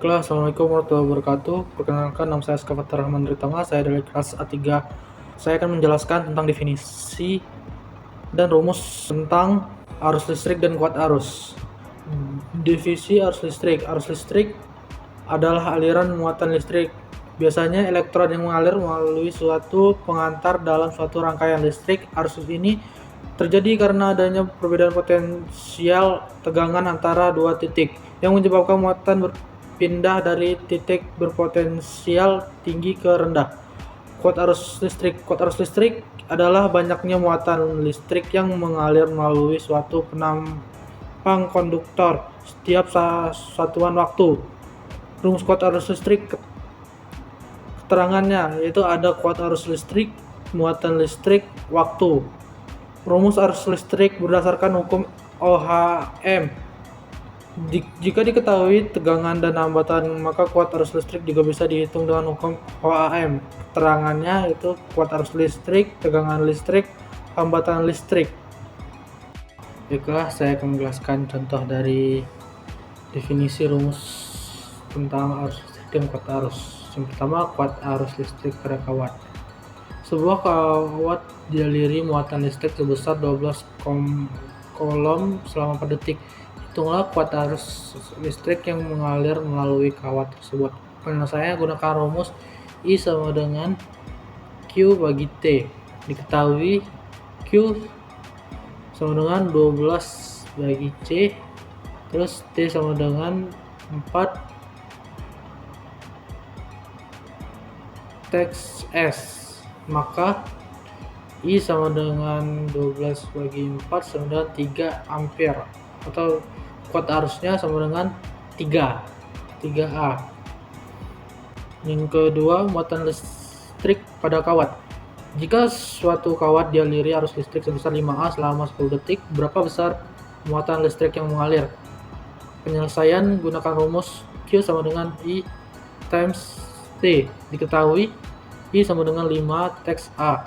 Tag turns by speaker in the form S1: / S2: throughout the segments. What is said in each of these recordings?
S1: Baiklah, Assalamualaikum warahmatullahi wabarakatuh. Perkenalkan, nama saya Askafathar Rahman Ritama. Saya dari kelas A3. Saya akan menjelaskan tentang definisi dan rumus tentang arus listrik dan kuat arus. Definisi arus listrik. Arus listrik adalah aliran muatan listrik. Biasanya elektron yang mengalir melalui suatu pengantar dalam suatu rangkaian listrik. Arus ini terjadi karena adanya perbedaan potensial tegangan antara dua titik yang menyebabkan muatan berpindah dari titik berpotensial tinggi ke rendah. Kuat arus listrik. Kuat arus listrik adalah banyaknya muatan listrik yang mengalir melalui suatu penampang konduktor setiap satuan waktu. Rumus kuat arus listrik, keterangannya yaitu ada kuat arus listrik, muatan listrik, waktu. Rumus arus listrik berdasarkan hukum Ohm. Jika diketahui tegangan dan hambatan, maka kuat arus listrik juga bisa dihitung dengan hukum Ohm. Keterangannya yaitu kuat arus listrik, tegangan listrik, hambatan listrik. Baiklah, saya akan menjelaskan contoh dari definisi rumus tentang arus listrik dan kuat arus. Yang pertama, kuat arus listrik pada kawat. Sebuah kawat dialiri muatan listrik sebesar 12 kolom selama 4 detik. Hitunglah kuat arus listrik yang mengalir melalui kawat tersebut. Penyelesaiannya gunakan rumus I sama dengan Q bagi T. Diketahui Q sama dengan 12 bagi C, terus T sama dengan 4 teks S. Maka I sama dengan 12 bagi 4 sama dengan 3 ampere, atau kuat arusnya sama dengan 3A. Yang kedua, muatan listrik pada kawat. Jika suatu kawat dialiri arus listrik sebesar 5A selama 10 detik, berapa besar muatan listrik yang mengalir? Penyelesaian gunakan rumus Q sama dengan I times T. Diketahui I sama dengan 5 teks A,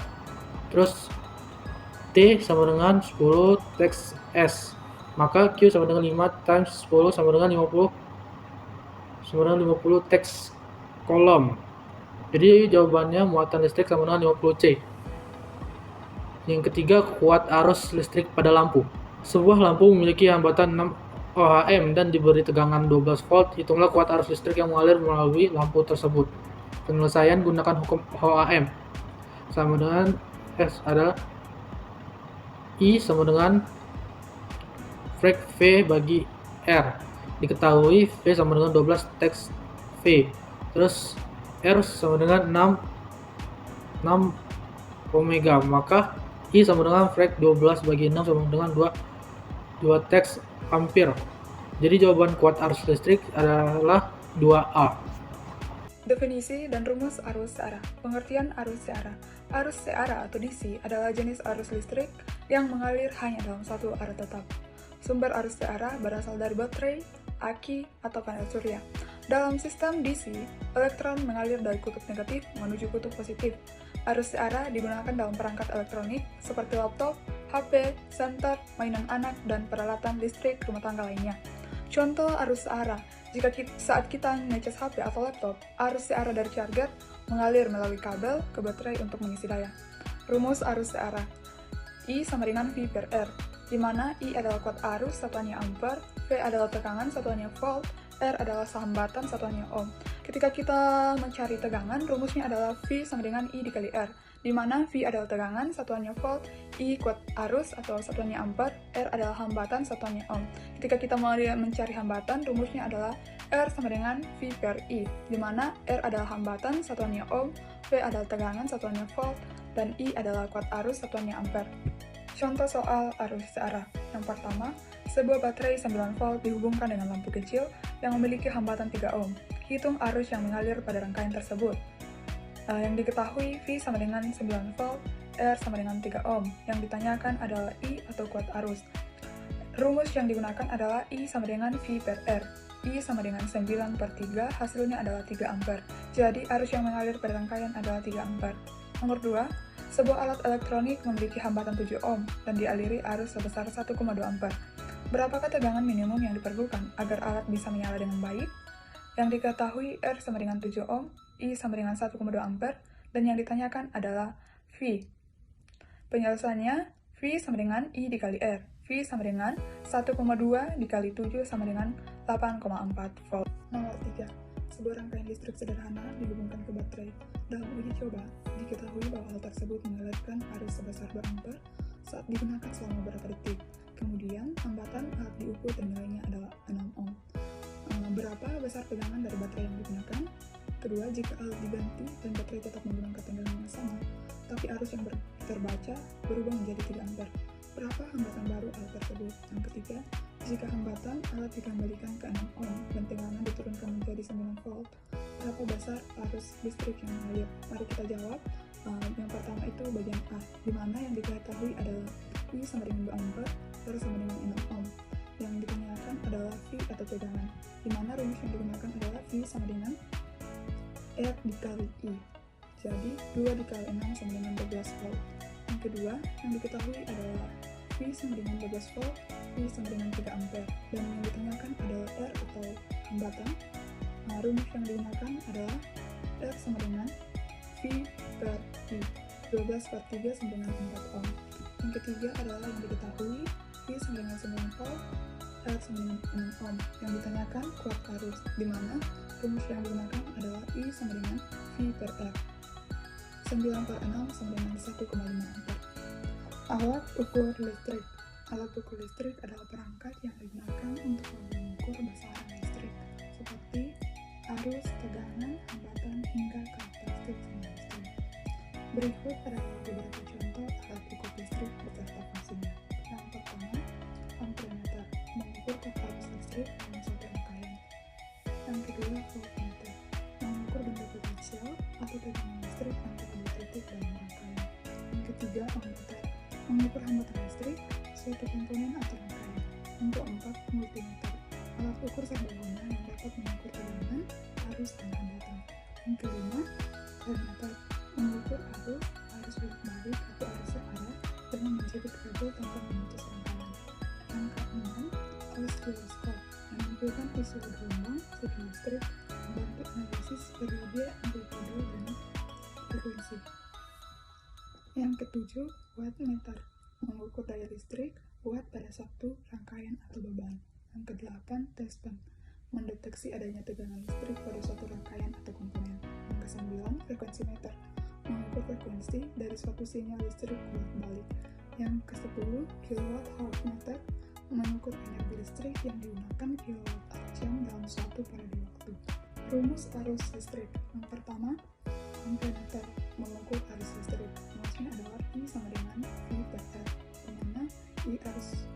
S1: terus T sama dengan 10 teks S, maka Q sama dengan 5 times 10 sama dengan 50 teks kolom. Jadi jawabannya muatan listrik sama dengan 50 C. Yang ketiga, kuat arus listrik pada lampu. Sebuah lampu memiliki hambatan 6 Ohm dan diberi tegangan 12 volt. Hitunglah kuat arus listrik yang mengalir melalui lampu tersebut. Penyelesaian gunakan hukum Ohm. Sama dengan S adalah I sama dengan frek V bagi R. Diketahui V sama dengan 12 teks V. Terus R sama dengan 6 omega. Maka I sama dengan frek 12 bagi 6 sama dengan 2 teks ampere. Jadi jawaban kuat arus listrik adalah 2A.
S2: Definisi dan rumus arus searah. Pengertian arus searah. Arus searah atau DC adalah jenis arus listrik yang mengalir hanya dalam satu arah tetap. Sumber arus searah berasal dari baterai, aki, atau panel surya. Dalam sistem DC, elektron mengalir dari kutub negatif menuju kutub positif. Arus searah digunakan dalam perangkat elektronik seperti laptop, HP, senter, mainan anak, dan peralatan listrik rumah tangga lainnya. Contoh arus searah, saat kita ngecas HP atau laptop, arus searah dari charger mengalir melalui kabel ke baterai untuk mengisi daya. Rumus arus searah, I sama dengan V per R, di mana I adalah kuat arus satuannya ampere, V adalah tegangan satuannya volt, R adalah hambatan satuannya ohm. Ketika kita mencari tegangan, rumusnya adalah V sama dengan I dikali R, di mana V adalah tegangan, satuannya volt, I kuat arus atau satuannya ampere, R adalah hambatan, satuannya ohm. Ketika kita mau mencari hambatan, rumusnya adalah R sama dengan V per I, di mana R adalah hambatan, satuannya ohm, V adalah tegangan, satuannya volt, dan I adalah kuat arus, satuannya ampere. Contoh soal arus searah. Yang pertama, sebuah baterai 9 volt dihubungkan dengan lampu kecil yang memiliki hambatan 3 ohm. Hitung arus yang mengalir pada rangkaian tersebut. Yang diketahui V sama dengan 9 volt, R sama dengan 3 ohm. Yang ditanyakan adalah I atau kuat arus. Rumus yang digunakan adalah I sama dengan V per R. I sama dengan 9 per 3, hasilnya adalah 3 ampere. Jadi arus yang mengalir pada rangkaian adalah 3 ampere. Nomor 2, sebuah alat elektronik memiliki hambatan 7 ohm dan dialiri arus sebesar 1,2 ampere. Berapakah tegangan minimum yang diperlukan agar alat bisa menyala dengan baik? Yang diketahui R sama dengan 7 ohm, I sama dengan 1,2 ampere, dan yang ditanyakan adalah V. Penjelasannya, V sama dengan I dikali R. V sama dengan 1,2 dikali 7 sama dengan 8,4 volt. Nomor 3. Sebuah rangkaian listrik sederhana dihubungkan ke baterai. Dalam uji coba, diketahui bahwa hal tersebut mengalirkan arus sebesar 2 ampere saat digunakan selama beberapa detik. Kemudian, hambatan alat diukur dan nilainya adalah 6 ohm. Berapa besar tegangan dari baterai yang digunakan? Kedua, jika alat diganti dan baterai tetap menggunakan tegangan yang sama, tapi arus yang terbaca berubah menjadi 3 ampere. Berapa hambatan baru alat tersebut? Yang ketiga, jika hambatan alat dikembalikan ke 6 ohm dan tegangan diturunkan menjadi 9 volt, berapa besar arus listrik yang mengalir? Mari kita jawab. Yang pertama itu bagian A, di mana yang diketahui adalah I sama dengan 2 ampere, R sama dengan 6 ohm. Yang ditanyakan adalah V atau tegangan, di mana rumus yang digunakan adalah V sama dengan R dikali I. Jadi 2 dikali 6 sama dengan 12 volt. Yang kedua, yang diketahui adalah V sama dengan 12 volt, I sama dengan 3 ampere, dan yang ditanyakan adalah R atau hambatan. Rumus yang digunakan adalah R sama dengan V per I, 12 per 3 sama dengan 4 ohm. Yang ketiga adalah yang diketahui V sama dengan 9 volt, R sama dengan 6 ohm. Yang ditanyakan kuat arus, di mana rumus yang digunakan adalah I sama dengan V per R. 9 per 6 sama dengan 1,5 ampere. Alat ukur listrik. Alat ukur listrik adalah perangkat yang digunakan untuk mengukur besaran listrik, seperti arus, tegangan, hambatan, hingga karakteristik sinyal listrik. Berikut adalah beberapa contoh alat ukur listrik beserta fungsinya. Yang pertama, ampermeter, mengukur kuat arus listrik dalam suatu rangkaian. Yang kedua, voltmeter, mengukur benda potensial atau tegangan listrik antara dua titik dalam rangkaian. Yang ketiga, ohmmeter, mengukur hambatan listrik suatu komponen atau rangkaian. Yang keempat, multimeter, alat ukur serbaguna yang dapat mengukur tegangan, arus, dan hambatan. Yang kelima, voltmeter, mengukur arus bolak-balik atau arus searah dengan menjepit kabel tanpa memutus rangkaian. Yang keenam, osiloskop, menampilkan isu gelombang, sinyal listrik, membantu analisis periode, amplitude, dan frekuensi. Yang ketujuh, wattmeter, mengukur daya listrik, watt pada satu rangkaian atau beban. Yang kedelapan, tester, mendeteksi adanya tegangan listrik pada suatu rangkaian atau komponen. Yang kesembilan, frekuensimeter, mengukur frekuensi dari suatu sinyal listrik bolak-balik. Yang ke-10, kilowatt-hour meter, mengukur energi listrik yang digunakan kilowatt-jam dalam suatu periode waktu. Rumus arus listrik. Yang pertama, ampermeter, mengukur arus listrik. Rumusnya adalah I sama dengan V per R, di mana I arus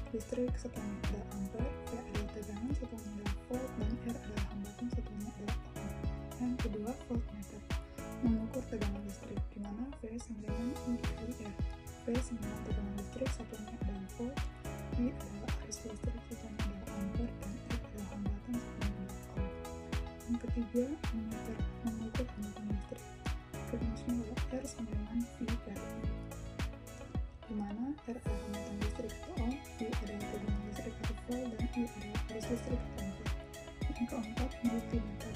S2: listrik setelahnya adalah ampere, V adalah tegangan setelahnya adalah volt, dan R adalah hambatan setelahnya adalah ohm. Yang kedua, voltmeter, mengukur tegangan listrik, di mana V sama dengan I dikali R. V sama dengan tegangan listrik setelahnya adalah volt, I adalah arus listrik setelahnya adalah ampere, dan R adalah hambatan setelahnya adalah ohm. Yang ketiga, ohmmeter, mengukur hambatan listrik. Rumusnya adalah R sama dengan V per I, di mana R adalah hambatan listrik atau ohm, V adalah tegangan listrik atau volt, dan I adalah arus listrik atau ampere. Yang keempat, multimeter,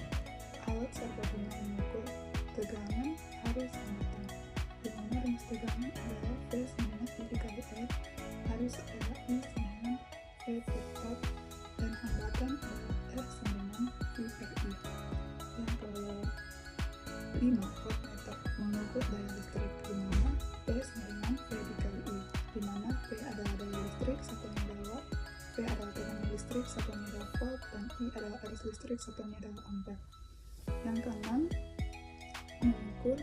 S2: alat serbaguna mengukur tegangan, arus, hambatan, di mana rumus tegangan adalah V sama dengan I dikali R, arus adalah I sama dengan V per R, dan hambatan adalah R sama dengan V per I. Yang kelima, voltmeter, mengukur daya listrik, di mana V sama dengan V dikali I, di mana V adalah daya listrik, satunya adalah watt, V adalah tegangan listrik, satunya adalah volt, dan I adalah arus listrik, satunya adalah ampere. Yang keenam, mengukur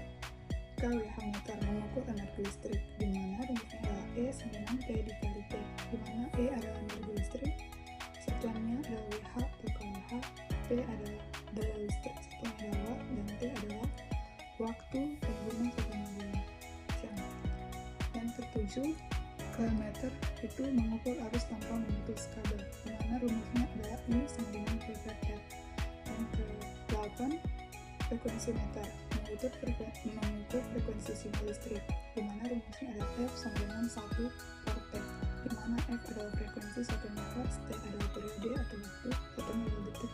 S2: kWh meter, mengukur energi listrik, di mana rumusnya adalah E sama dengan P dikali T, di mana E adalah energi listrik, satuannya adalah WH atau kWh, P adalah daya listrik, satunya adalah watt, dan T adalah waktu pengguna selama jam. Yang ketujuh, km itu mengukur arus tanpa memutus kabel, di mana rumusnya adalah I sama dengan P per R. Yang ke-8, frekuensimeter, mengukur frekuensi sinyal listrik, di mana rumusnya adalah F sama dengan 1 per T, di mana F adalah frekuensi, satunya hertz, T adalah periode atau waktu, satunya adalah detik.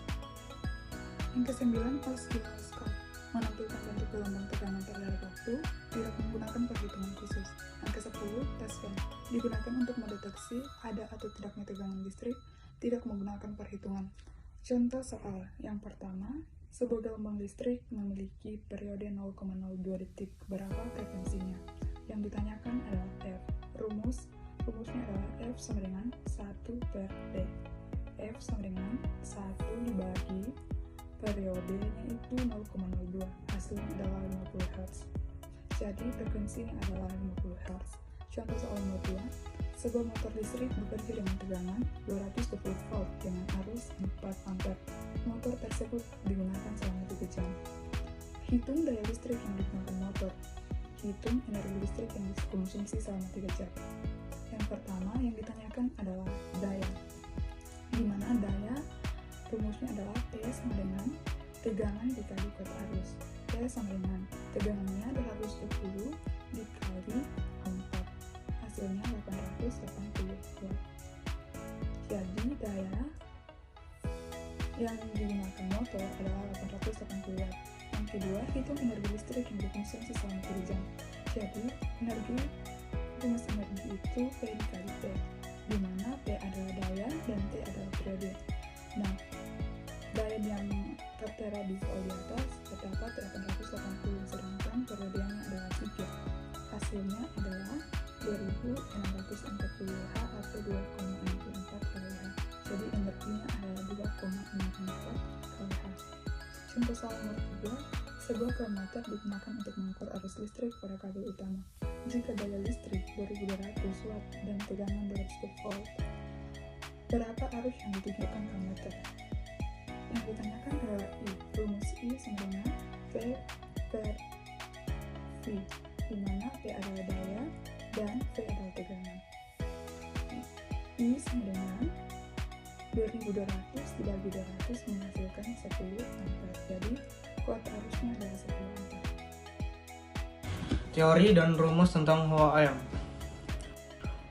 S2: Yang ke-9, osiloskop menampilkan bentuk gelombang tegangan terhadap waktu, tidak menggunakan perhitungan khusus. Yang ke-10, tes band digunakan untuk mendeteksi ada atau tidaknya tegangan listrik, tidak menggunakan perhitungan. Contoh soal yang pertama, sebuah gelombang listrik memiliki periode 0,02 detik. Berapa frekuensinya? Yang ditanyakan adalah F. Rumusnya adalah F sama dengan 1 per D. F sama dengan 1 dibagi periodenya itu 0,02. Hasilnya adalah 50 Hz. Jadi frekuensinya adalah 50 Hz. Contoh soal nomor 2. Sebuah motor listrik bekerja dengan tegangan 220 volt dengan arus 4 ampere. Motor tersebut digunakan selama 3 jam. Hitung daya listrik yang digunakan motor. Hitung energi listrik yang dikonsumsi selama 3 jam. Yang pertama yang ditanyakan adalah daya. Di mana daya rumusnya adalah P sama dengan tegangan dikali kuat arus. P sama dengan tegangannya 220 dikali 4. Hasilnya 880 watt. Jadi daya yang digunakan motor adalah 880 watt. Yang kedua, hitung energi listrik yang dikonsumsi selama 3 jam. Jadi rumus energi itu P dikali T, di mana P adalah daya dan T adalah periode. Nah, daya yang tertera di soal di atas terdapat 880, sedangkan periodenya adalah 3. Hasilnya adalah 2640 H atau 2,64 kWh. Jadi energinya adalah 2,64 kWh. Contoh soal nomor 3, sebuah komuter digunakan untuk mengukur arus listrik pada kabel utama. Jika daya listrik 2200 watt dan tegangan 200 volt, berapa arus yang ditunjukkan komuter? Yang ditanyakan adalah I. Rumus I sama dengan V per V, di mana V adalah daya dan V adalah tegangan. I sama dengan 2200 dibagi 200 menghasilkan 10 ampere. Jadi kuat arusnya adalah 10 ampere.
S1: Teori dan rumus tentang HOAM.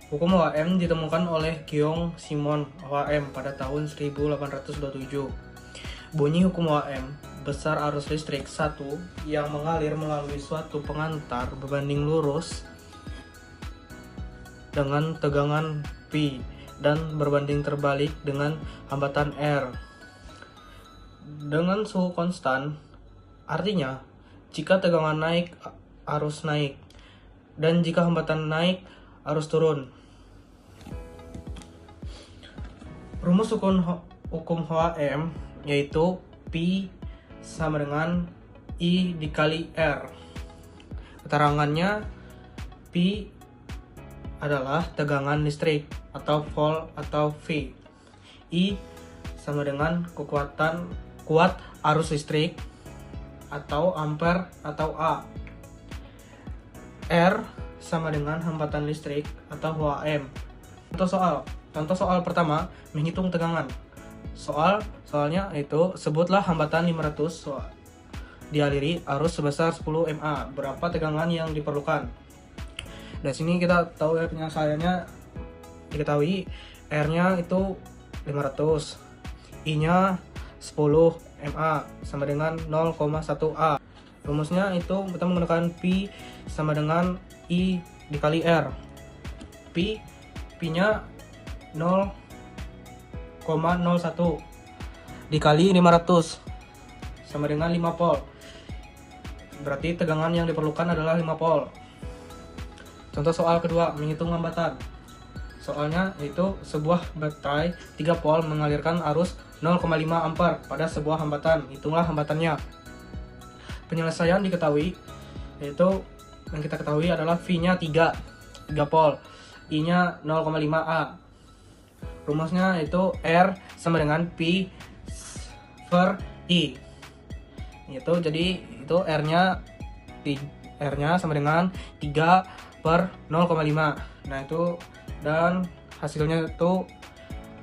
S1: Hukum HOAM ditemukan oleh Guillaume Simon HOAM pada tahun 1827. Bunyi hukum HOAM, besar arus listrik 1 yang mengalir melalui suatu pengantar berbanding lurus dengan tegangan P dan berbanding terbalik dengan hambatan R dengan suhu konstan. Artinya, jika tegangan naik, arus naik, dan jika hambatan naik, arus turun. Rumus hukum HOAM yaitu P sama dengan I dikali R. Keterangannya, P adalah tegangan listrik atau volt atau V. I sama dengan kuat arus listrik atau ampere atau A. R sama dengan hambatan listrik atau HOAM. Contoh soal pertama, menghitung tegangan. Soalnya itu, sebutlah hambatan 500 dialiri arus sebesar 10 mA. Berapa tegangan yang diperlukan? Dari sini kita tahu ya, penyelesaiannya diketahui. R-nya itu 500, I-nya 10 mA sama dengan 0,1 A. Rumusnya itu kita menggunakan P sama dengan I dikali R. P-nya 0,01 dikali 500 sama dengan 5 volt. Berarti tegangan yang diperlukan adalah 5 volt. Contoh soal kedua, menghitung hambatan. Soalnya itu sebuah baterai 3 volt mengalirkan arus 0,5 ampere pada sebuah hambatan. Hitunglah hambatannya. Penyelesaian diketahui, yaitu yang kita ketahui adalah V-nya 3 volt, I-nya 0,5 A. Rumusnya itu R sama dengan P per I. Jadi itu R-nya sama dengan 3 per 0,5. Nah itu, dan hasilnya itu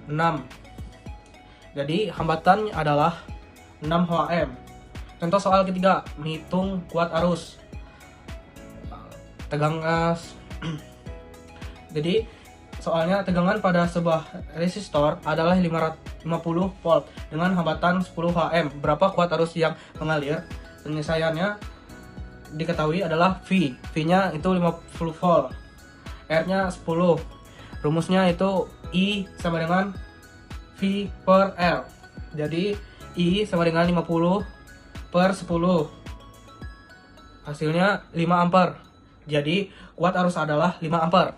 S1: 6. Jadi hambatan adalah 6 HOAM. Contoh soal ketiga, menghitung kuat arus. Jadi soalnya tegangan pada sebuah resistor adalah 500 50 volt dengan hambatan 10 Hm. Berapa kuat arus yang mengalir? Penyelesaiannya diketahui adalah V. V-nya itu 50 volt. R-nya 10. Rumusnya itu I sama dengan V per R. Jadi I sama dengan 50 per 10. Hasilnya 5 ampere. Jadi kuat arus adalah 5 ampere.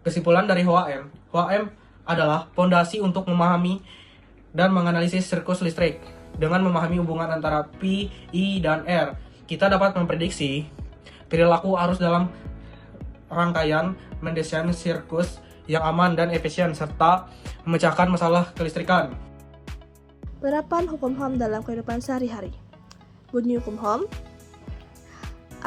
S1: Kesimpulan dari HOAM. HOAM adalah fondasi untuk memahami dan menganalisis sirkus listrik. Dengan memahami hubungan antara P, I, dan R, kita dapat memprediksi perilaku arus dalam rangkaian, mendesain sirkus yang aman dan efisien, serta memecahkan masalah kelistrikan.
S3: Penerapan hukum Ohm dalam kehidupan sehari-hari. Bunyi hukum Ohm: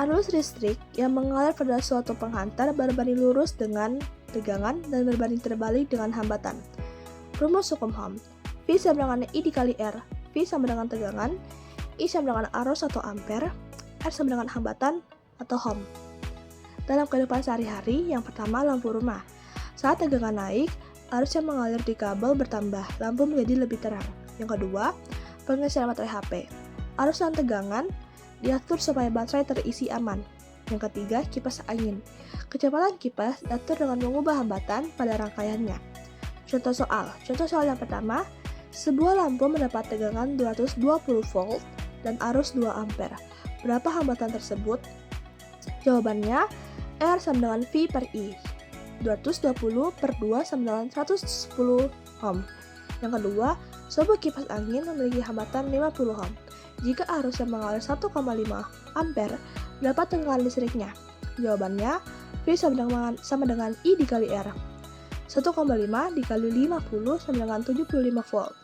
S3: arus listrik yang mengalir pada suatu penghantar berbanding lurus dengan tegangan dan berbanding terbalik dengan hambatan. Rumus hukum Ohm: V sama dengan I dikali R. V sama dengan tegangan, I sama dengan arus atau ampere, R sama dengan hambatan atau Ohm. Dalam kehidupan sehari-hari, yang pertama lampu rumah. Saat tegangan naik, arus yang mengalir di kabel bertambah, lampu menjadi lebih terang. Yang kedua, pengisian baterai HP. Arus dan tegangan diatur supaya baterai terisi aman. Yang ketiga, kipas angin. Kecepatan kipas diatur dengan mengubah hambatan pada rangkaiannya. Contoh soal yang pertama, sebuah lampu mendapat tegangan 220 volt dan arus 2 ampere. Berapa hambatan tersebut? Jawabannya, R sama dengan V per I. 220 per 2 sama dengan 110 ohm. Yang kedua, sebuah kipas angin memiliki hambatan 50 ohm. Jika arus yang mengalir 1,5 ampere, berapa tegangan listriknya? Jawabannya, V sama dengan I dikali R. 1,5 dikali 50 sama dengan 75 volt.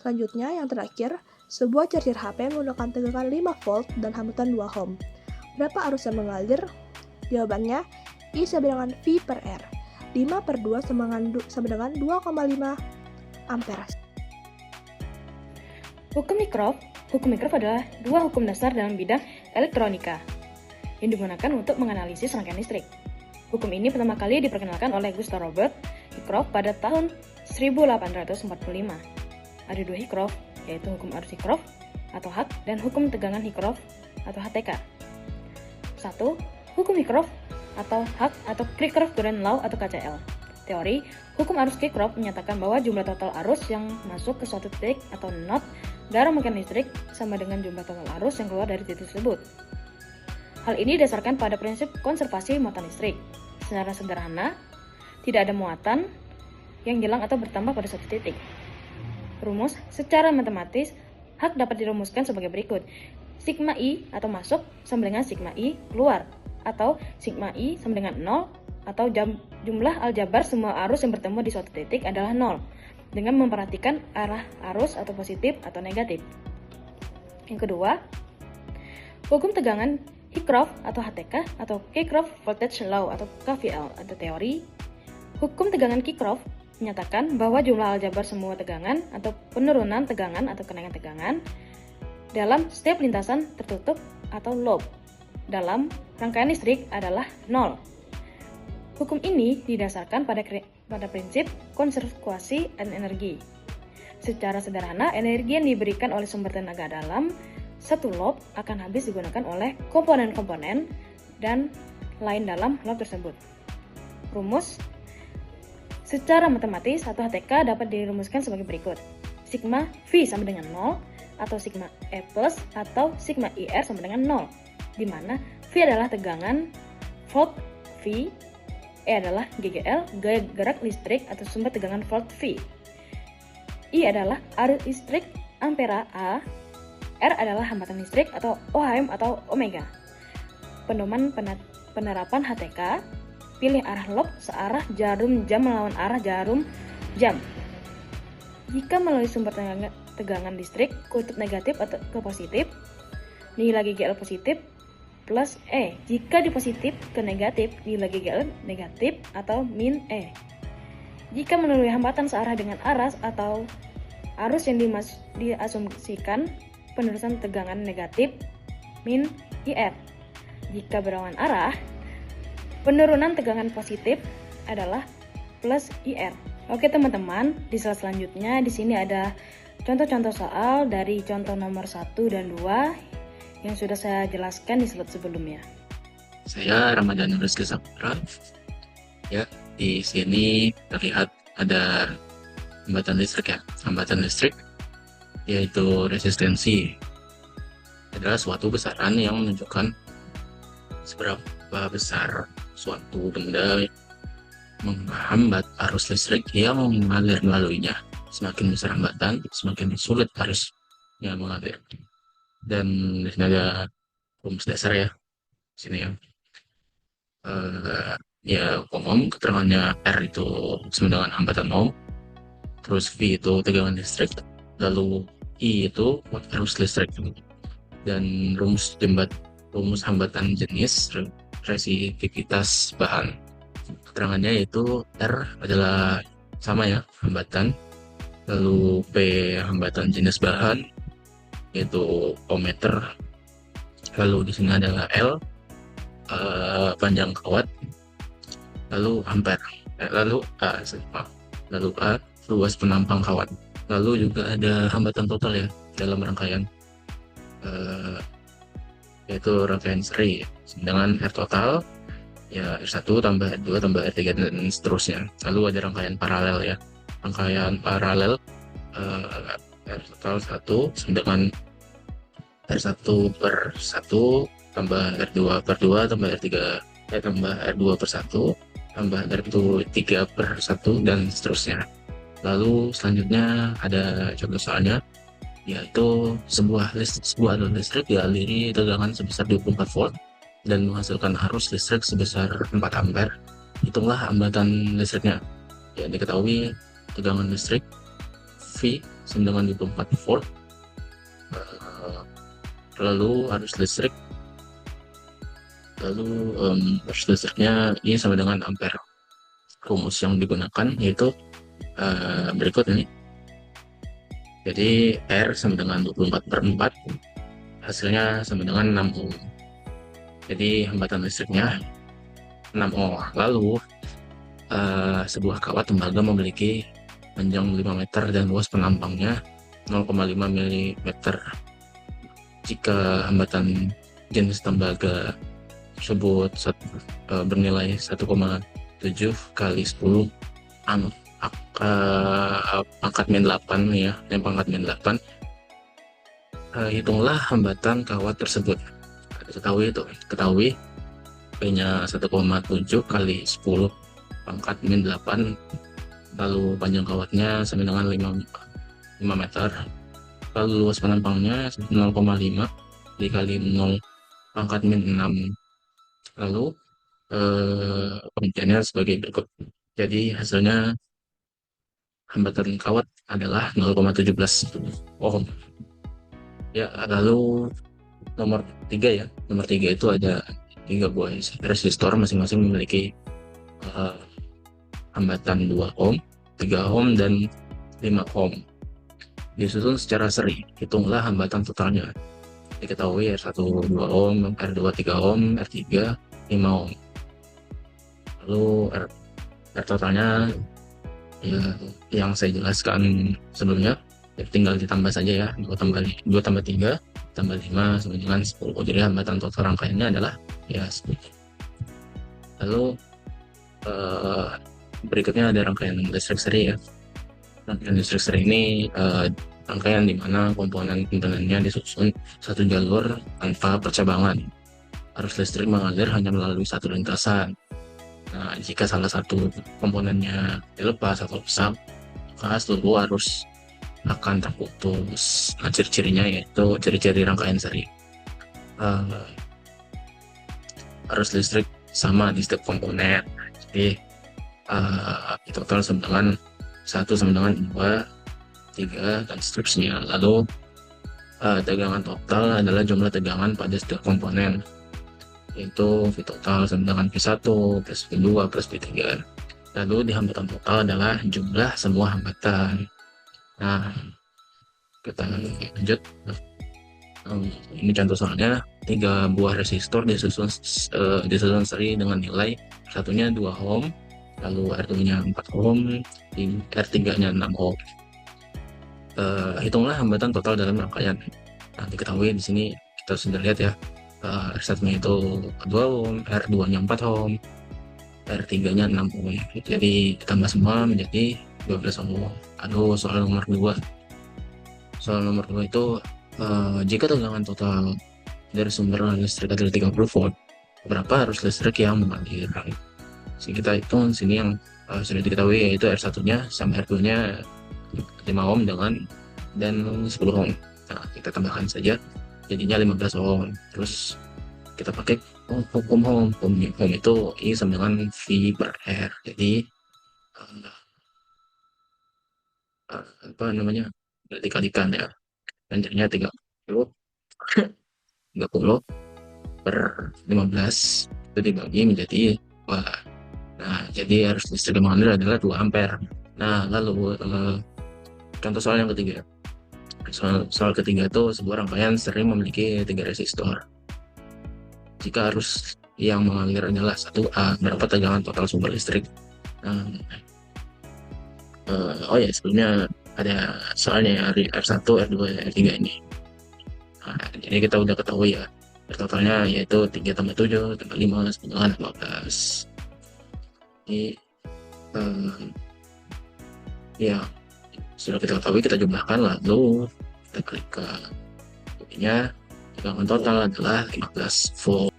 S3: Selanjutnya, yang terakhir, sebuah charger HP menggunakan tegangan 5 volt dan hambatan 2 ohm. Berapa arus yang mengalir? Jawabannya, I sama dengan V per R. 5 per 2 sama dengan 2,5 ampere.
S4: Hukum Kirchhoff adalah dua hukum dasar dalam bidang elektronika yang digunakan untuk menganalisis rangkaian listrik. Hukum ini pertama kali diperkenalkan oleh Gustav Robert Kirchhoff pada tahun 1845. Ada dua Kirchhoff, yaitu hukum arus Kirchhoff atau Hak dan hukum tegangan Kirchhoff atau HTK. 1. Hukum Kirchhoff atau Hak atau Kirchhoff-Courant Law atau KCL. Teori hukum arus Kirchhoff menyatakan bahwa jumlah total arus yang masuk ke suatu titik atau node dalam rangkaian listrik sama dengan jumlah total arus yang keluar dari titik tersebut. Hal ini didasarkan pada prinsip konservasi muatan listrik. Secara sederhana, tidak ada muatan yang hilang atau bertambah pada suatu titik. Rumus secara matematis, Hak dapat dirumuskan sebagai berikut. Sigma I atau masuk sama dengan sigma I keluar, atau sigma I sama dengan 0, atau jumlah aljabar semua arus yang bertemu di suatu titik adalah 0, dengan memperhatikan arah arus atau positif atau negatif. Yang kedua, hukum tegangan Kirchhoff atau HTK atau Kirchhoff Voltage Law atau KVL atau teori. Hukum tegangan Kirchhoff menyatakan bahwa jumlah aljabar semua tegangan atau penurunan tegangan atau kenaikan tegangan dalam setiap lintasan tertutup atau loop dalam rangkaian listrik adalah 0. Hukum ini didasarkan pada prinsip konservasi energi. Secara sederhana, energi yang diberikan oleh sumber tenaga dalam satu loop akan habis digunakan oleh komponen-komponen dan lain dalam loop tersebut. Rumus secara matematis atau HTK dapat dirumuskan sebagai berikut. Sigma V sama dengan 0 atau sigma E plus atau sigma IR sama dengan 0, di mana V adalah tegangan volt V, E adalah GGL, gaya gerak listrik atau sumber tegangan volt V, I adalah arus listrik ampera A, R adalah hambatan listrik atau Ohm atau omega. Pedoman penerapan HTK, pilih arah loop searah jarum jam melawan arah jarum jam. Jika melalui sumber tegangan listrik kutub negatif atau ke positif, nilai GGL positif plus E. Jika di positif ke negatif, nilai GGL negatif atau min E. Jika melalui hambatan searah dengan arus atau arus yang diasumsikan penerusan tegangan negatif, min IR. Jika berlawan arah, penurunan tegangan positif adalah plus IR. Oke teman-teman, di slide selanjutnya di sini ada contoh-contoh soal dari contoh nomor 1 dan 2 yang sudah saya jelaskan di slide sebelumnya.
S5: Saya Ramadan Rizky Saputra. Ya, di sini terlihat ada hambatan listrik ya. Hambatan listrik yaitu resistensi adalah suatu besaran yang menunjukkan seberapa besar suatu benda menghambat arus listrik yang mengalir melaluinya. Semakin besar hambatan, semakin sulit arusnya mengalir. Dan di sini ada rumus dasar ya, di sini ya. Ya umum keterangannya R itu sama dengan hambatan ohm, terus V itu tegangan listrik, lalu I itu arus listrik, dan rumus hambatan jenis resistivitas bahan. Keterangannya yaitu R adalah sama ya, hambatan, lalu P hambatan jenis bahan yaitu ohmmeter, lalu di sini adalah L panjang kawat, lalu ampere, lalu A luas penampang kawat, lalu juga ada hambatan total ya dalam rangkaian yaitu rangkaian seri dengan R total ya R1 tambah R2 tambah R3 dan seterusnya. Lalu ada rangkaian paralel ya, rangkaian paralel R total 1 sama dengan R1 per 1 tambah R2 per 2 tambah R3 tambah R2 per 1 tambah R3 per 1 dan seterusnya. Lalu selanjutnya ada contoh soalnya, yaitu sebuah alur listrik dialiri tegangan sebesar 24 volt dan menghasilkan arus listrik sebesar 4 ampere. Hitunglah hambatan listriknya. Ya, diketahui tegangan listrik V sama dengan 24 volt, lalu arus listriknya ini sama dengan ampere. Rumus yang digunakan yaitu berikut ini. Jadi R sama dengan 24 per 4, hasilnya sama dengan 6 ohm. Jadi hambatan listriknya 6 ohm. Lalu sebuah kawat tembaga memiliki panjang 5 meter dan luas penampangnya 0,5 mm. Jika hambatan jenis tembaga tersebut bernilai 1,7 kali 10 pangkat min 8 ya, yang pangkat min 8, hitunglah hambatan kawat tersebut. Ketahui P-nya 1,7 kali 10 pangkat min 8, lalu panjang kawatnya sama dengan 5 meter, lalu luas penampangnya 0,5 dikali 0 pangkat min 6. Lalu pembuktiannya sebagai berikut. Jadi hasilnya hambatan kawat adalah 0,17 ohm. Ya, lalu nomor 3 ya. Nomor 3 itu ada 3 buah resistor, masing-masing memiliki hambatan 2 ohm, 3 ohm, dan 5 ohm. Disusun secara seri. Hitunglah hambatan totalnya. Diketahui R1 2 ohm, R2 3 ohm, R3 5 ohm. Lalu R totalnya ya yang saya jelaskan sebelumnya, ya, tinggal ditambah saja ya, 2 tambah 3 tambah 5 sama dengan 10. Jadi hambatan total rangkaiannya adalah ya 10. Lalu berikutnya ada rangkaian listrik seri ya. Rangkaian listrik seri ini rangkaian di mana komponennya disusun satu jalur tanpa percabangan. Arus listrik mengalir hanya melalui satu lintasan. Nah, jika salah satu komponennya dilepas atau rusak, maka seluruh arus akan terputus. Nah, ciri-cirinya yaitu ciri-ciri rangkaian seri. Arus listrik sama di setiap komponen. Jadi total sama dengan 1 sama dengan 2, 3, dan seterusnya. Lalu tegangan total adalah jumlah tegangan pada setiap komponen, yaitu V total sama dengan V1 plus V2 plus V3. Lalu di hambatan total adalah jumlah semua hambatan. Nah, kita lanjut. Ini contoh soalnya, 3 buah resistor disusun seri dengan nilai satunya 2 ohm, lalu R2-nya 4 ohm, R3-nya 6 ohm. Hitunglah hambatan total dalam rangkaian. Nah, diketahui di sini kita sudah lihat ya, R1-nya itu 2 ohm, R2-nya 4 ohm, R3-nya 6 ohm. Jadi ditambah semua menjadi 12 ohm. Lalu soal nomor 2. Soal nomor 2 itu jika tegangan total dari sumber listrik adalah 30 volt, berapa arus listrik yang mengalir? Jadi kita hitung sini yang sudah diketahui, yaitu R1-nya sama R2-nya 5 ohm dan 10 ohm. Nah, kita tambahkan saja jadinya 15 ohm. Terus kita pakai hukum ohm. Ohm itu I sama dengan V per R. Jadi apa namanya, dikalikan ya, dan jadinya 30 per 15 itu dibagi menjadi wah. Nah, jadi arus listrik yang mengalir adalah 2 ampere. Nah, lalu contoh soal yang ketiga. Soal ketiga itu sebuah rangkaian sering memiliki 3 resistor. Jika arus yang mengalir adalah 1A, berapa tegangan total sumber listrik? Nah, oh ya, sebelumnya ada soalnya ya, R1, R2, R3 ini. Nah, jadi kita udah ketahui ya, totalnya yaitu 3 tambah 7 tambah 5 sama dengan 15. Ini ya sudah kita ketahui, kita jumlahkan, lalu kita klik ke ininya, tegangan total adalah 15 volt.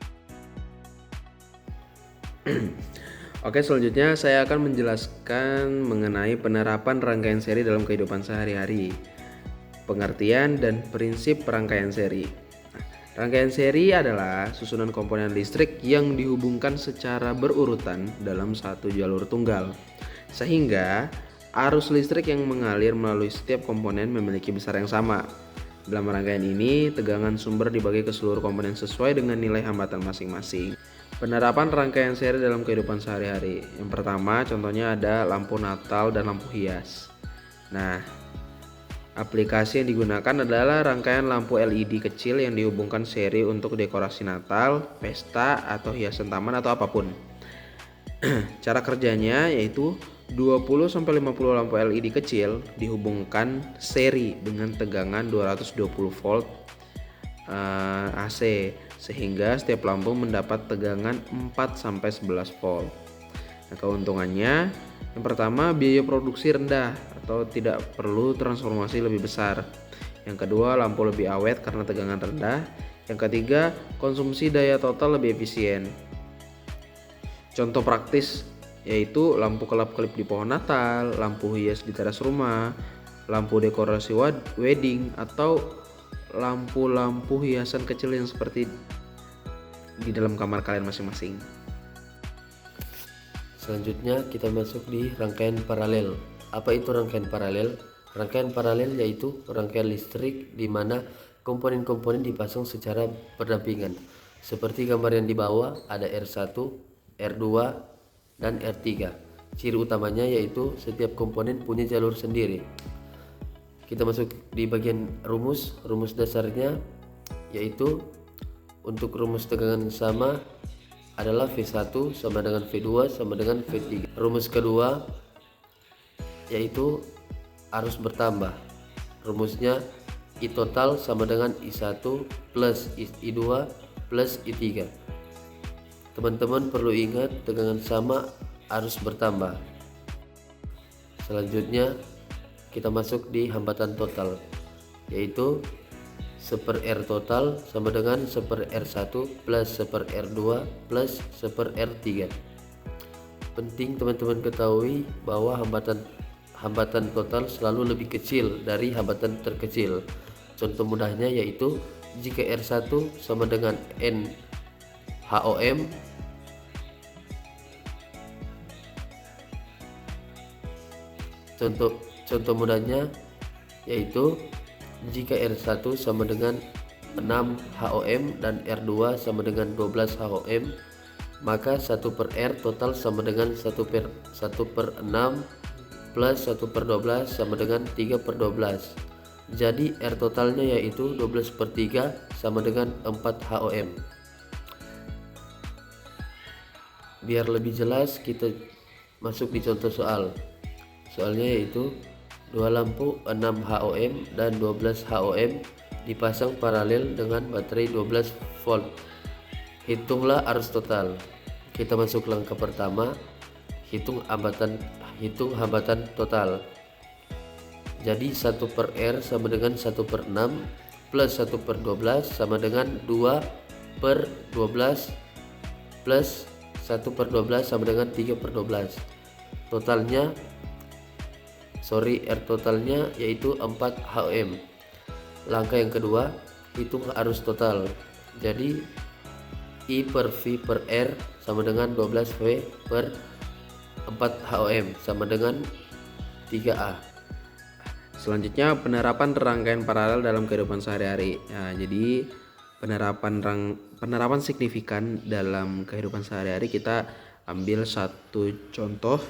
S6: Oke, selanjutnya saya akan menjelaskan mengenai penerapan rangkaian seri dalam kehidupan sehari-hari, pengertian dan prinsip rangkaian seri. Rangkaian seri adalah susunan komponen listrik yang dihubungkan secara berurutan dalam satu jalur tunggal, sehingga arus listrik yang mengalir melalui setiap komponen memiliki besar yang sama. Dalam rangkaian ini, tegangan sumber dibagi ke seluruh komponen sesuai dengan nilai hambatan masing-masing. Penerapan rangkaian seri dalam kehidupan sehari-hari. Yang pertama, contohnya ada lampu Natal dan lampu hias. Nah, aplikasi yang digunakan adalah rangkaian lampu LED kecil yang dihubungkan seri untuk dekorasi Natal, pesta, atau hiasan taman atau apapun. Cara kerjanya yaitu 20-50 lampu LED kecil dihubungkan seri dengan tegangan 220 volt AC, sehingga setiap lampu mendapat tegangan 4-11 volt. Nah, keuntungannya, yang pertama, biaya produksi rendah atau tidak perlu transformasi lebih besar. Yang kedua, lampu lebih awet karena tegangan rendah. Yang ketiga, konsumsi daya total lebih efisien. Contoh praktis yaitu lampu kelap-kelip di pohon Natal, lampu hias di teras rumah, lampu dekorasi wedding, atau lampu-lampu hiasan kecil yang seperti di dalam kamar kalian masing-masing.
S7: Selanjutnya kita masuk di rangkaian paralel. Apa itu rangkaian paralel? Rangkaian paralel yaitu rangkaian listrik di mana komponen-komponen dipasang secara berdampingan. Seperti gambar yang di bawah, ada R1, R2, dan R3. Ciri utamanya yaitu setiap komponen punya jalur sendiri. Kita masuk di bagian rumus. Rumus dasarnya yaitu untuk rumus tegangan sama adalah V1 sama dengan V2 sama dengan V3. Rumus kedua yaitu arus bertambah. Rumusnya I total sama dengan I1 plus I2 plus I3. Teman-teman perlu ingat tegangan sama arus bertambah. Selanjutnya kita masuk di hambatan total, yaitu 1/R total sama dengan 1/R1 plus 1/R2 plus 1/R3. Penting teman-teman ketahui bahwa hambatan total selalu lebih kecil dari hambatan terkecil. Contoh mudahnya yaitu jika R1 sama dengan N HOM, contoh mudahnya yaitu jika R1 sama dengan 6 HOM dan R2 sama dengan 12 HOM, maka 1/R total sama dengan 1/6 plus 1/12 sama dengan 3/12. Jadi R totalnya yaitu 12/3 sama dengan 4 HOM. Biar lebih jelas kita masuk di contoh soal. Soalnya yaitu 2 lampu 6 HOM dan 12 HOM dipasang paralel dengan baterai 12 volt. Hitunglah arus total. Kita masuk langkah pertama, hitung hambatan total. Jadi 1/R sama dengan 1/6 plus 1/12 sama dengan 2/12 plus 1/12 sama dengan 3/12. R totalnya yaitu 4 HOM. Langkah yang kedua, hitung arus total. Jadi I per V per R sama dengan 12 V per 4 HOM sama dengan 3A.
S6: Selanjutnya penerapan rangkaian paralel dalam kehidupan sehari-hari. Nah, jadi penerapan signifikan dalam kehidupan sehari-hari, kita ambil satu contoh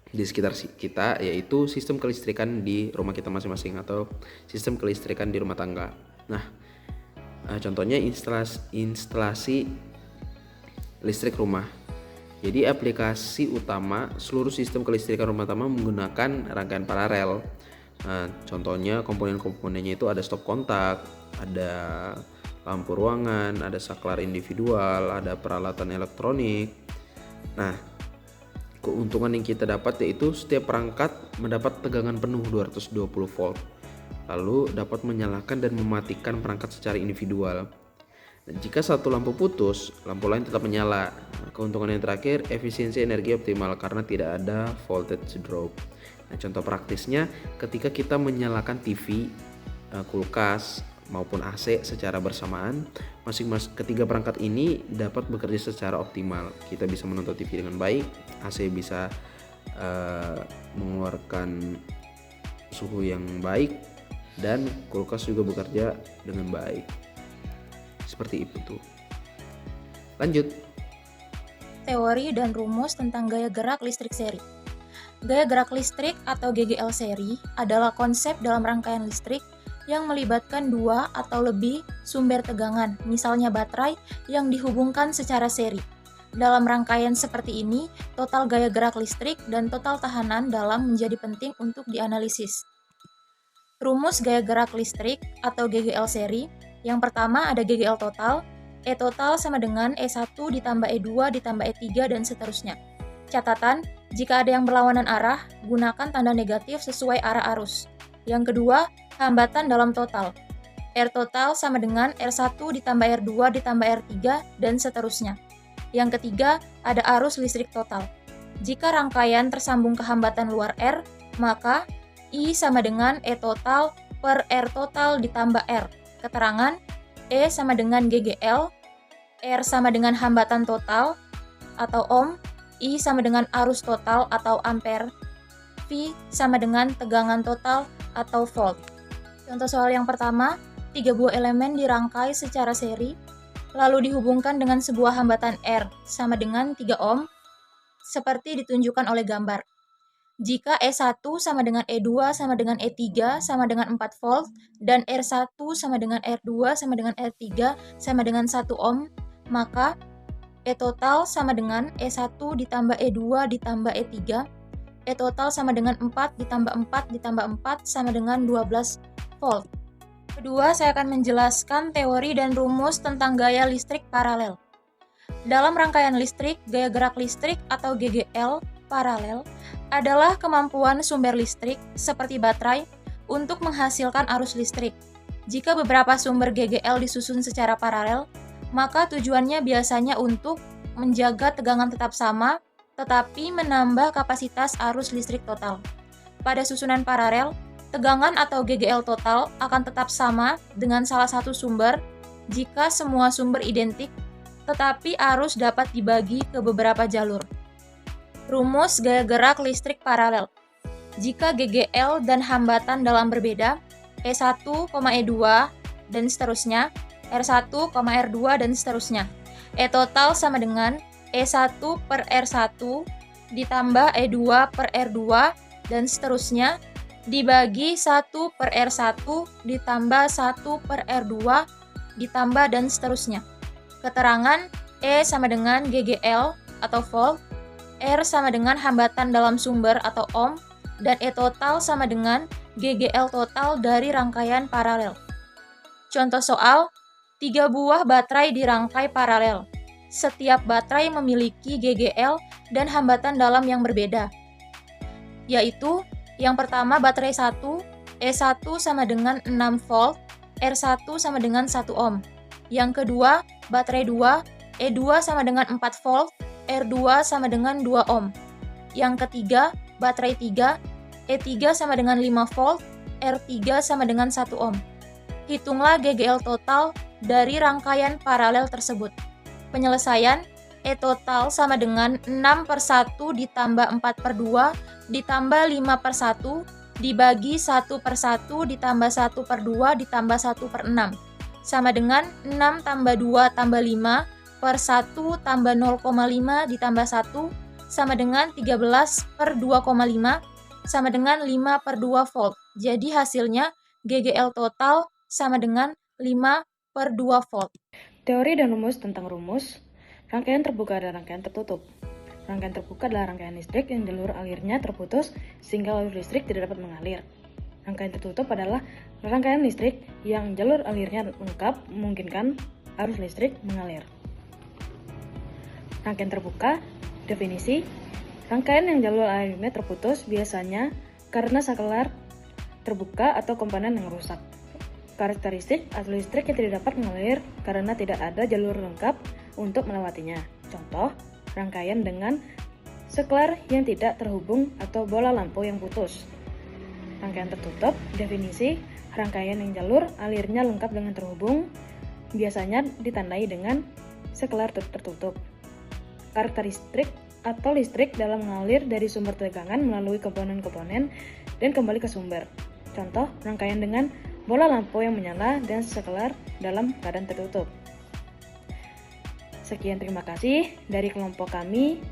S6: di sekitar kita, yaitu sistem kelistrikan di rumah kita masing-masing atau sistem kelistrikan di rumah tangga. Nah, contohnya instalasi listrik rumah. Jadi aplikasi utama seluruh sistem kelistrikan rumah tangga menggunakan rangkaian paralel. Nah, contohnya komponen-komponennya itu ada stop kontak, ada lampu ruangan, ada saklar individual, ada peralatan elektronik. Nah, keuntungan yang kita dapat yaitu setiap perangkat mendapat tegangan penuh 220 volt, lalu dapat menyalakan dan mematikan perangkat secara individual. Dan jika satu lampu putus, lampu lain tetap menyala. Keuntungan yang terakhir, efisiensi energi optimal karena tidak ada voltage drop. Nah, contoh praktisnya ketika kita menyalakan TV, kulkas maupun AC secara bersamaan, ketiga perangkat ini dapat bekerja secara optimal. Kita bisa menonton TV dengan baik, AC bisa mengeluarkan suhu yang baik, dan kulkas juga bekerja dengan baik. Seperti itu tuh. Lanjut.
S8: Teori dan rumus tentang gaya gerak listrik seri. Gaya gerak listrik atau GGL seri adalah konsep dalam rangkaian listrik yang melibatkan dua atau lebih sumber tegangan, misalnya baterai, yang dihubungkan secara seri. Dalam rangkaian seperti ini, total gaya gerak listrik dan total tahanan dalam menjadi penting untuk dianalisis. Rumus gaya gerak listrik atau GGL seri. Yang pertama ada GGL total. E total sama dengan E1 ditambah E2 ditambah E3 dan seterusnya. Catatan, jika ada yang berlawanan arah, gunakan tanda negatif sesuai arah arus. Yang kedua, hambatan dalam total. R total sama dengan R1 ditambah R2 ditambah R3 dan seterusnya. Yang ketiga, ada arus listrik total. Jika rangkaian tersambung ke hambatan luar R, maka I sama dengan E total per R total ditambah R. Keterangan, E sama dengan GGL, R sama dengan hambatan total atau ohm, I sama dengan arus total atau ampere, V sama dengan tegangan total atau volt. Contoh soal yang pertama, 3 buah elemen dirangkai secara seri, lalu dihubungkan dengan sebuah hambatan R sama dengan 3 ohm, seperti ditunjukkan oleh gambar. Jika E1 sama dengan E2 sama dengan E3 sama dengan 4 volt, dan R1 sama dengan R2 sama dengan R3 sama dengan 1 ohm, maka E total sama dengan E1 ditambah E2 ditambah E3, E total sama dengan 4 ditambah 4 ditambah 4 sama dengan 12 volt. Kedua, saya akan menjelaskan teori dan rumus tentang gaya listrik paralel. Dalam rangkaian listrik, gaya gerak listrik atau GGL paralel adalah kemampuan sumber listrik seperti baterai untuk menghasilkan arus listrik. Jika beberapa sumber GGL disusun secara paralel, maka tujuannya biasanya untuk menjaga tegangan tetap sama, tetapi menambah kapasitas arus listrik total. Pada susunan paralel, tegangan atau GGL total akan tetap sama dengan salah satu sumber jika semua sumber identik, tetapi arus dapat dibagi ke beberapa jalur. Rumus gaya gerak listrik paralel. Jika GGL dan hambatan dalam berbeda, E1, E2, dan seterusnya, R1, R2, dan seterusnya. E total sama dengan E1 per R1 ditambah E2 per R2, dan seterusnya, dibagi 1 per R1 ditambah 1 per R2 ditambah dan seterusnya. Keterangan E sama dengan GGL atau volt, R sama dengan hambatan dalam sumber atau ohm, dan E total sama dengan GGL total dari rangkaian paralel. Contoh soal, 3 buah baterai dirangkai paralel. Setiap baterai memiliki GGL dan hambatan dalam yang berbeda, yaitu yang pertama baterai 1, E1 sama dengan 6 volt, R1 sama dengan 1 ohm. Yang kedua, baterai 2, E2 sama dengan 4 volt, R2 sama dengan 2 ohm. Yang ketiga, baterai 3, E3 sama dengan 5 volt, R3 sama dengan 1 ohm. Hitunglah GGL total dari rangkaian paralel tersebut. Penyelesaian, E total sama dengan 6/1 ditambah 4/2 ditambah 5/1 dibagi 1/1 ditambah 1/2 ditambah 1/6 sama dengan 6 tambah 2 tambah 5 per 1 tambah 0,5 ditambah 1 sama dengan 13/2,5 sama dengan 5/2 volt. Jadi hasilnya GGL total sama dengan 5/2 volt.
S4: Teori dan rumus tentang rumus. Rangkaian terbuka dan rangkaian tertutup. Rangkaian terbuka adalah rangkaian listrik yang jalur alirnya terputus sehingga alur listrik tidak dapat mengalir. Rangkaian tertutup adalah rangkaian listrik yang jalur alirnya lengkap memungkinkan arus listrik mengalir. Rangkaian terbuka, definisi. Rangkaian yang jalur alirnya terputus biasanya karena saklar terbuka atau komponen yang rusak. Karakteristik arus listrik yang tidak dapat mengalir karena tidak ada jalur lengkap untuk melewatinya. Contoh, rangkaian dengan saklar yang tidak terhubung atau bola lampu yang putus. Rangkaian tertutup, definisi, rangkaian yang jalur alirnya lengkap dengan terhubung, biasanya ditandai dengan saklar tertutup. Karakteristik atau listrik dalam mengalir dari sumber tegangan melalui komponen-komponen dan kembali ke sumber. Contoh, rangkaian dengan bola lampu yang menyala dan saklar dalam keadaan tertutup. Sekian, terima kasih dari kelompok kami.